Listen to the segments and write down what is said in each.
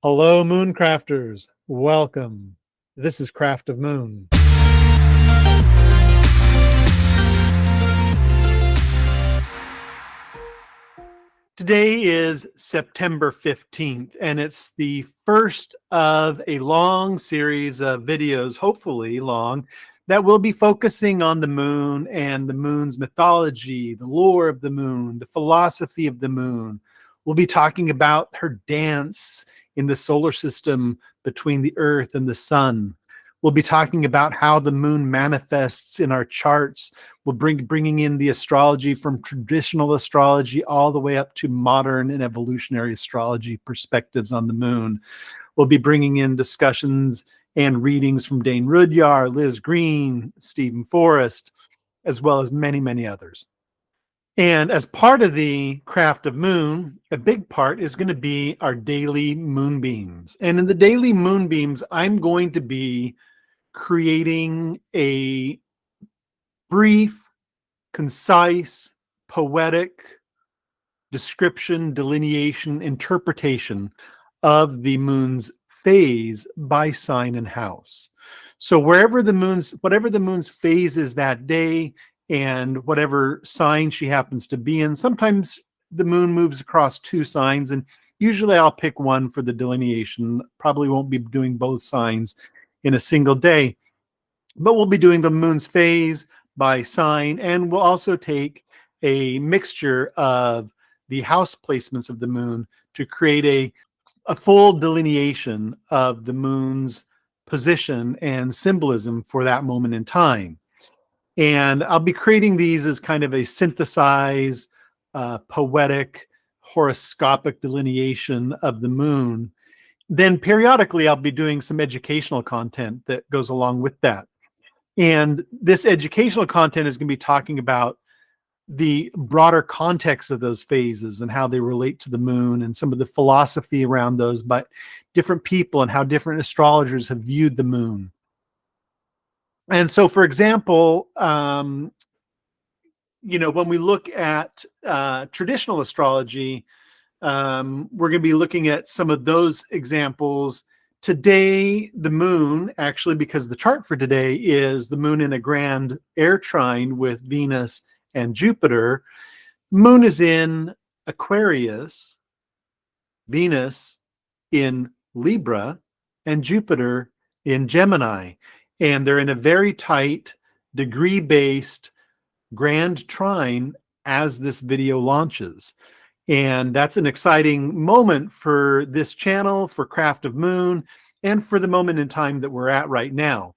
Hello, Mooncrafters. Welcome. This is Craft of Moon. Today is September 15th, and it's the first of a long series of videos, hopefully long, that will be focusing on the moon and the moon's mythology, the lore of the moon, the philosophy of the moon. We'll be talking about her dance in the solar system between the Earth and the sun. We'll be talking about how the moon manifests in our charts. We'll bringing in the astrology from traditional astrology all the way up to modern and evolutionary astrology perspectives on the moon. We'll be bringing in discussions and readings from Dane Rudyar, Liz Greene, Stephen Forrest, as well as many, many others. And as part of the Craft of Moon, a big part is going to be our daily moonbeams. And in the daily moonbeams, I'm going to be creating a brief, concise, poetic description, delineation, interpretation of the moon's phase by sign and house. So whatever the moon's phase is that day, and whatever sign she happens to be in. Sometimes the moon moves across two signs, and usually I'll pick one for the delineation. Probably won't be doing both signs in a single day, but we'll be doing the moon's phase by sign, and we'll also take a mixture of the house placements of the moon to create a full delineation of the moon's position and symbolism for that moment in time. And I'll be creating these as kind of a synthesized, poetic, horoscopic delineation of the moon. Then periodically, I'll be doing some educational content that goes along with that. And this educational content is going to be talking about the broader context of those phases and how they relate to the moon and some of the philosophy around those by different people and how different astrologers have viewed the moon. And so, for example, when we look at traditional astrology, we're going to be looking at some of those examples. Today, the moon, actually, because the chart for today is the moon in a grand air trine with Venus and Jupiter. Moon is in Aquarius, Venus in Libra, and Jupiter in Gemini. And they're in a very tight, degree-based grand trine as this video launches. And that's an exciting moment for this channel, for Craft of Moon, and for the moment in time that we're at right now.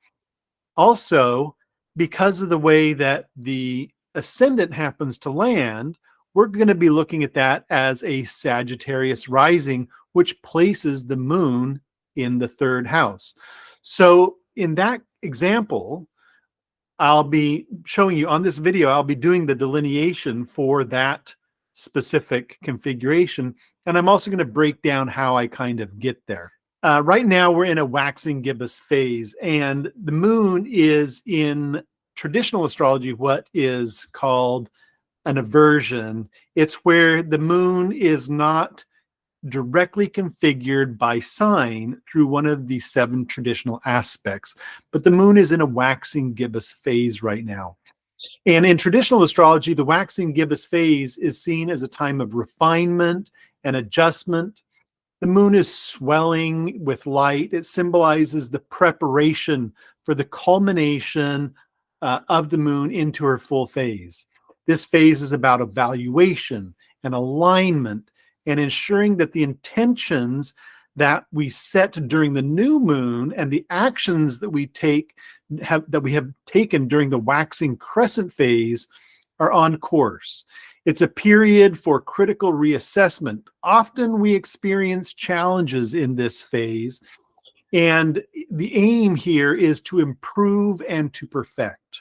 Also, because of the way that the ascendant happens to land, we're going to be looking at that as a Sagittarius rising, which places the moon in the third house. So in that example, I'll be showing you on this video, I'll be doing the delineation for that specific configuration. And I'm also going to break down how I kind of get there. Right now, we're in a waxing gibbous phase, and the moon is in traditional astrology what is called an aversion. It's where the moon is not directly configured by sign through one of the 7 traditional aspects, but the moon is in a waxing gibbous phase right now. And in traditional astrology, the waxing gibbous phase is seen as a time of refinement and adjustment. The moon is swelling with light. It symbolizes the preparation for the culmination of the moon into her full phase. This phase is about evaluation and alignment and ensuring that the intentions that we set during the new moon and the actions that we have taken during the waxing crescent phase are on course. It's a period for critical reassessment. Often we experience challenges in this phase, and the aim here is to improve and to perfect.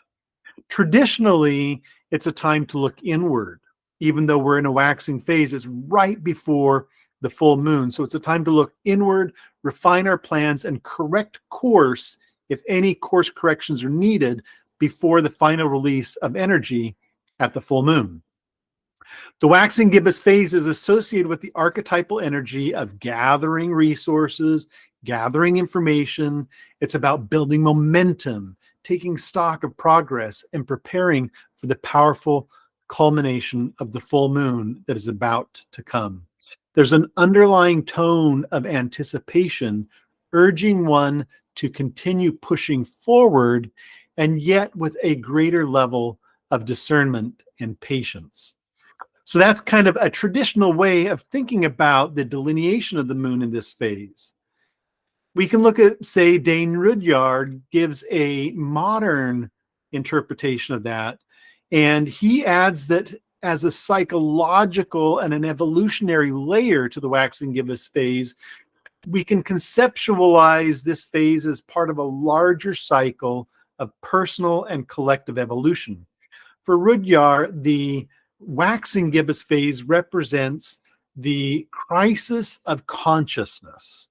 Traditionally, it's a time to look inward. Even though we're in a waxing phase, it's right before the full moon. So it's a time to look inward, refine our plans, and correct course if any course corrections are needed before the final release of energy at the full moon. The waxing gibbous phase is associated with the archetypal energy of gathering resources, gathering information. It's about building momentum, taking stock of progress, and preparing for the powerful culmination of the full moon that is about to come. There's an underlying tone of anticipation, urging one to continue pushing forward, and yet with a greater level of discernment and patience. So that's kind of a traditional way of thinking about the delineation of the moon in this phase. We can look at, say, Dane Rudyar gives a modern interpretation of that, and he adds that as a psychological and an evolutionary layer to the waxing gibbous phase, we can conceptualize this phase as part of a larger cycle of personal and collective evolution. For Rudyar, the waxing gibbous phase represents the crisis of consciousness.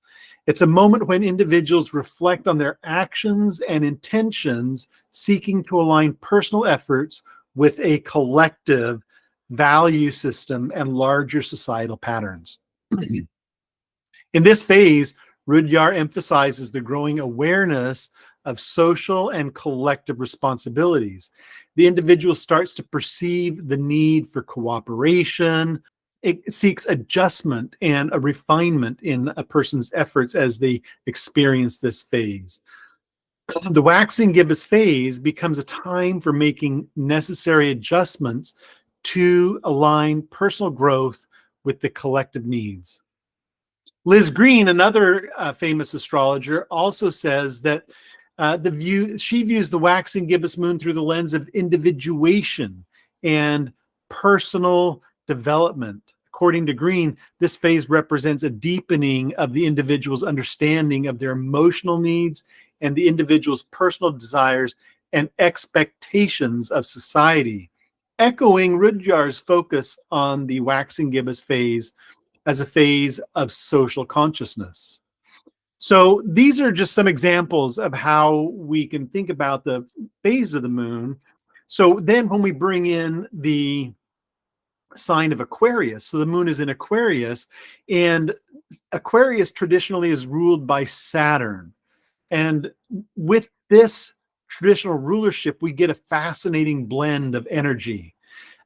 It's a moment when individuals reflect on their actions and intentions, seeking to align personal efforts with a collective value system and larger societal patterns. In this phase, Rudyar emphasizes the growing awareness of social and collective responsibilities. The individual starts to perceive the need for cooperation. It seeks adjustment and a refinement in a person's efforts as they experience this phase. The waxing gibbous phase becomes a time for making necessary adjustments to align personal growth with the collective needs. Liz Greene, another famous astrologer, also says that she views the waxing gibbous moon through the lens of individuation and personal development. According to Greene, this phase represents a deepening of the individual's understanding of their emotional needs and the individual's personal desires and expectations of society, echoing Rudyar's focus on the waxing gibbous phase as a phase of social consciousness. So these are just some examples of how we can think about the phase of the moon. So then when we bring in the sign of Aquarius, so the moon is in Aquarius, and Aquarius traditionally is ruled by Saturn. And with this traditional rulership, we get a fascinating blend of energy.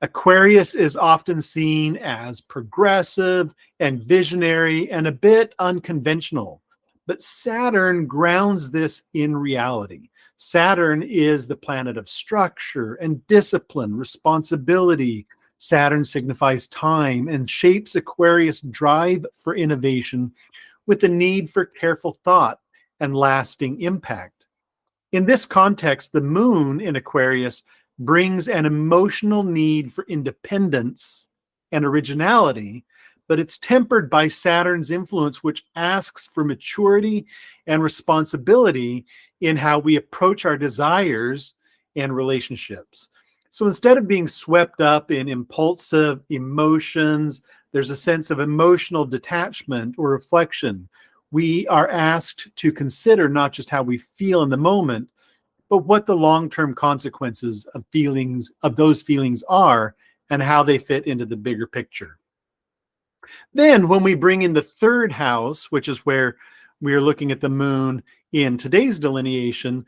Aquarius is often seen as progressive and visionary and a bit unconventional, but Saturn grounds this in reality. Saturn is the planet of structure and discipline, responsibility. Saturn signifies time and shapes Aquarius' drive for innovation with the need for careful thought and lasting impact. In this context, the moon in Aquarius brings an emotional need for independence and originality, but it's tempered by Saturn's influence, which asks for maturity and responsibility in how we approach our desires and relationships. So instead of being swept up in impulsive emotions, there's a sense of emotional detachment or reflection. We are asked to consider not just how we feel in the moment, but what the long-term consequences of those feelings are and how they fit into the bigger picture. Then when we bring in the third house, which is where we are looking at the moon in today's delineation,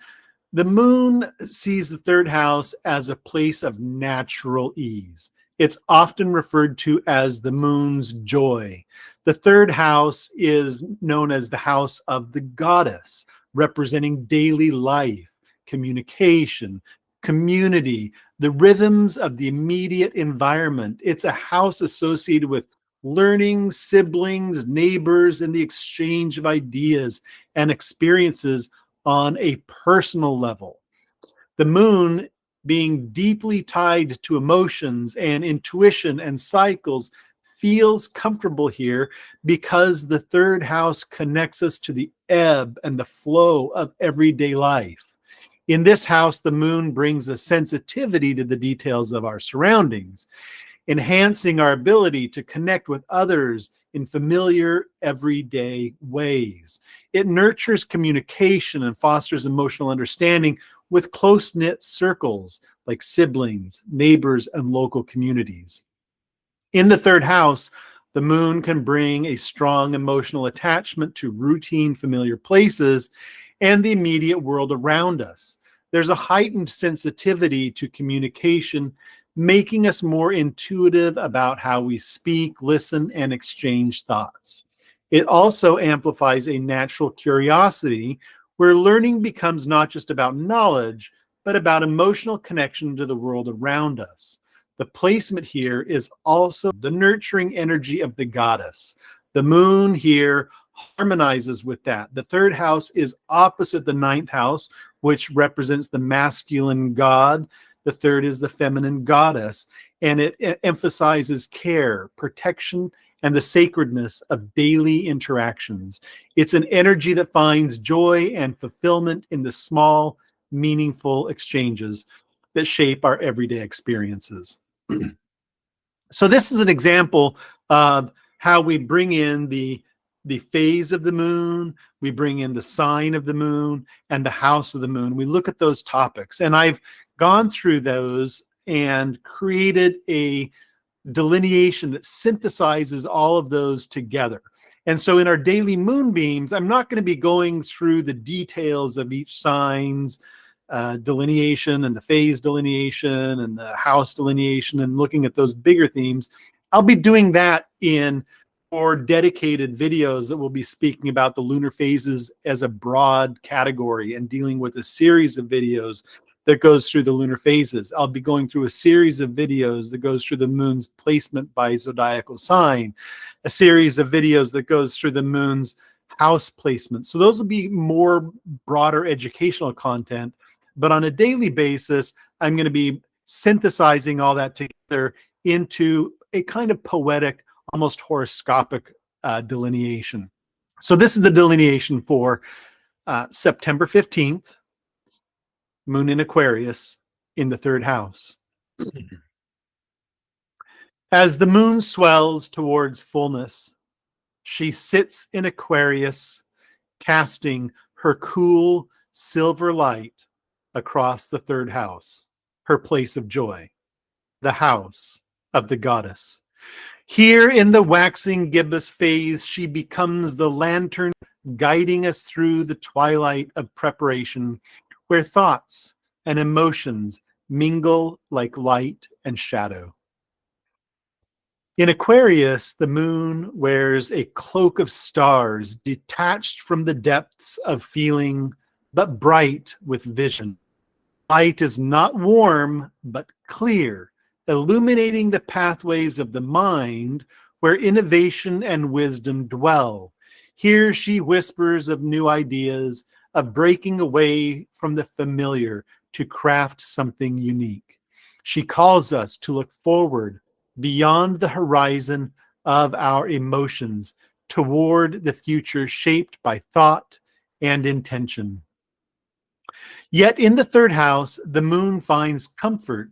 the moon sees the third house as a place of natural ease. It's often referred to as the moon's joy. The third house is known as the house of the goddess, representing daily life, communication, community, the rhythms of the immediate environment. It's a house associated with learning, siblings, neighbors, and the exchange of ideas and experiences on a personal level. The moon, being deeply tied to emotions and intuition and cycles, feels comfortable here because the third house connects us to the ebb and the flow of everyday life. In this house, the moon brings a sensitivity to the details of our surroundings, enhancing our ability to connect with others in familiar, everyday ways. It nurtures communication and fosters emotional understanding with close-knit circles like siblings, neighbors, and local communities. In the third house, the moon can bring a strong emotional attachment to routine, familiar places and the immediate world around us. There's a heightened sensitivity to communication, making us more intuitive about how we speak, listen, and exchange thoughts. It also amplifies a natural curiosity where learning becomes not just about knowledge, but about emotional connection to the world around us. The placement here is also the nurturing energy of the goddess. The moon here harmonizes with that. The third house is opposite the ninth house, which represents the masculine god. The third is the feminine goddess, and it emphasizes care, protection, and the sacredness of daily interactions. It's an energy that finds joy and fulfillment in the small, meaningful exchanges that shape our everyday experiences. So this is an example of how we bring in the phase of the moon, we bring in the sign of the moon and the house of the moon. We look at those topics, and I've gone through those and created a delineation that synthesizes all of those together. And so in our daily moonbeams, I'm not going to be going through the details of each sign's delineation and the phase delineation and the house delineation and looking at those bigger themes. I'll be doing that in more dedicated videos that will be speaking about the lunar phases as a broad category and dealing with a series of videos that goes through the lunar phases. I'll be going through a series of videos that goes through the moon's placement by zodiacal sign, a series of videos that goes through the moon's house placement. So those will be more broader educational content, but on a daily basis, I'm going to be synthesizing all that together into a kind of poetic, almost horoscopic delineation. So this is the delineation for September 15th, moon in Aquarius in the third house. As the moon swells towards fullness, she sits in Aquarius, casting her cool silver light across the third house, her place of joy, the house of the goddess. Here in the waxing gibbous phase, she becomes the lantern guiding us through the twilight of preparation, where thoughts and emotions mingle like light and shadow. In Aquarius, the moon wears a cloak of stars, detached from the depths of feeling, but bright with vision. Light is not warm, but clear, illuminating the pathways of the mind where innovation and wisdom dwell. Here she whispers of new ideas, of breaking away from the familiar to craft something unique. She calls us to look forward beyond the horizon of our emotions toward the future shaped by thought and intention. Yet in the third house, the moon finds comfort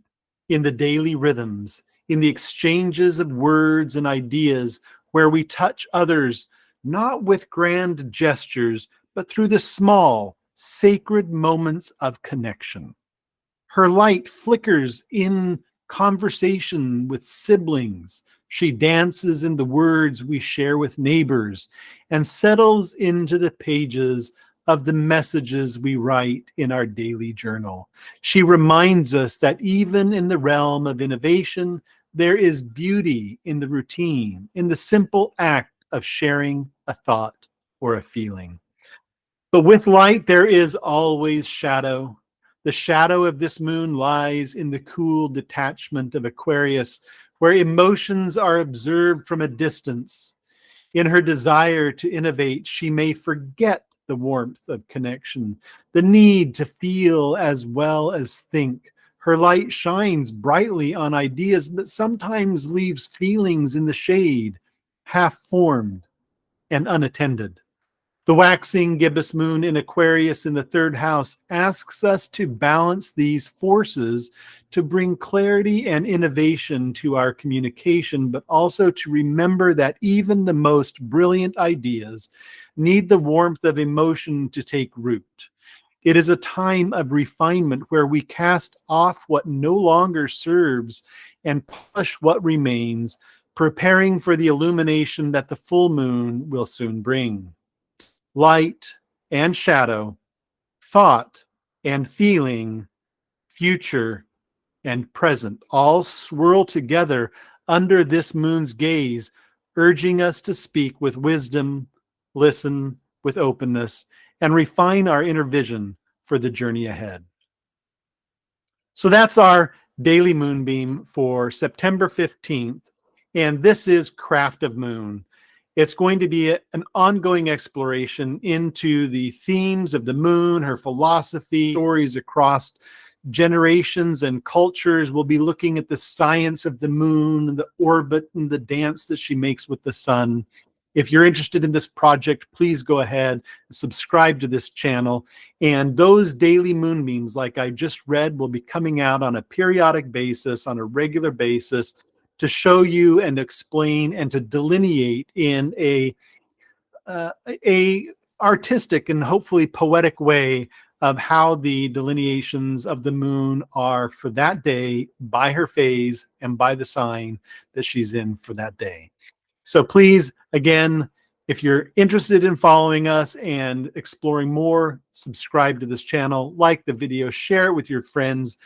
in the daily rhythms, in the exchanges of words and ideas where we touch others, not with grand gestures, but through the small, sacred moments of connection. Her light flickers in conversation with siblings. She dances in the words we share with neighbors and settles into the pages of the messages we write in our daily journal. She reminds us that even in the realm of innovation, there is beauty in the routine, in the simple act of sharing a thought or a feeling. But with light, there is always shadow. The shadow of this moon lies in the cool detachment of Aquarius, where emotions are observed from a distance. In her desire to innovate, she may forget the warmth of connection, the need to feel as well as think. Her light shines brightly on ideas, but sometimes leaves feelings in the shade, half-formed and unattended. The waxing gibbous moon in Aquarius in the third house asks us to balance these forces to bring clarity and innovation to our communication, but also to remember that even the most brilliant ideas need the warmth of emotion to take root. It is a time of refinement where we cast off what no longer serves and polish what remains preparing for the illumination that the full moon will soon bring. Light and shadow, thought and feeling, future and present, all swirl together under this moon's gaze, urging us to speak with wisdom, listen with openness, and refine our inner vision for the journey ahead. So that's our daily moonbeam for September 15th. And this is Craft of Moon. It's going to be an ongoing exploration into the themes of the moon, her philosophy, stories across generations and cultures. We'll be looking at the science of the moon, the orbit, and the dance that she makes with the sun. If you're interested in this project, please go ahead and subscribe to this channel. And those daily moonbeams, like I just read, will be coming out on a periodic basis, on a regular basis, to show you and explain and to delineate in a artistic and hopefully poetic way of how the delineations of the moon are for that day by her phase and by the sign that she's in for that day. So please, again, if you're interested in following us and exploring more, subscribe to this channel, like the video, share it with your friends.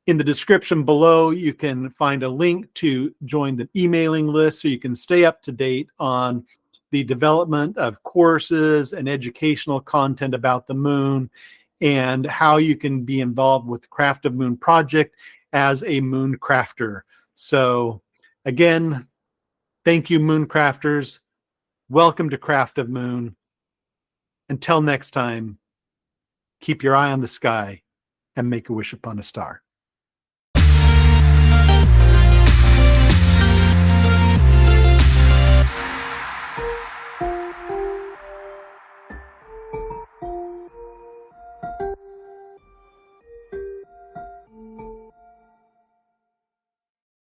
In the description below, you can find a link to join the emailing list so you can stay up to date on the development of courses and educational content about the moon and how you can be involved with the Craft of Moon project as a moon crafter. So again, thank you, moon crafters. Welcome to Craft of Moon. Until next time, keep your eye on the sky and make a wish upon a star.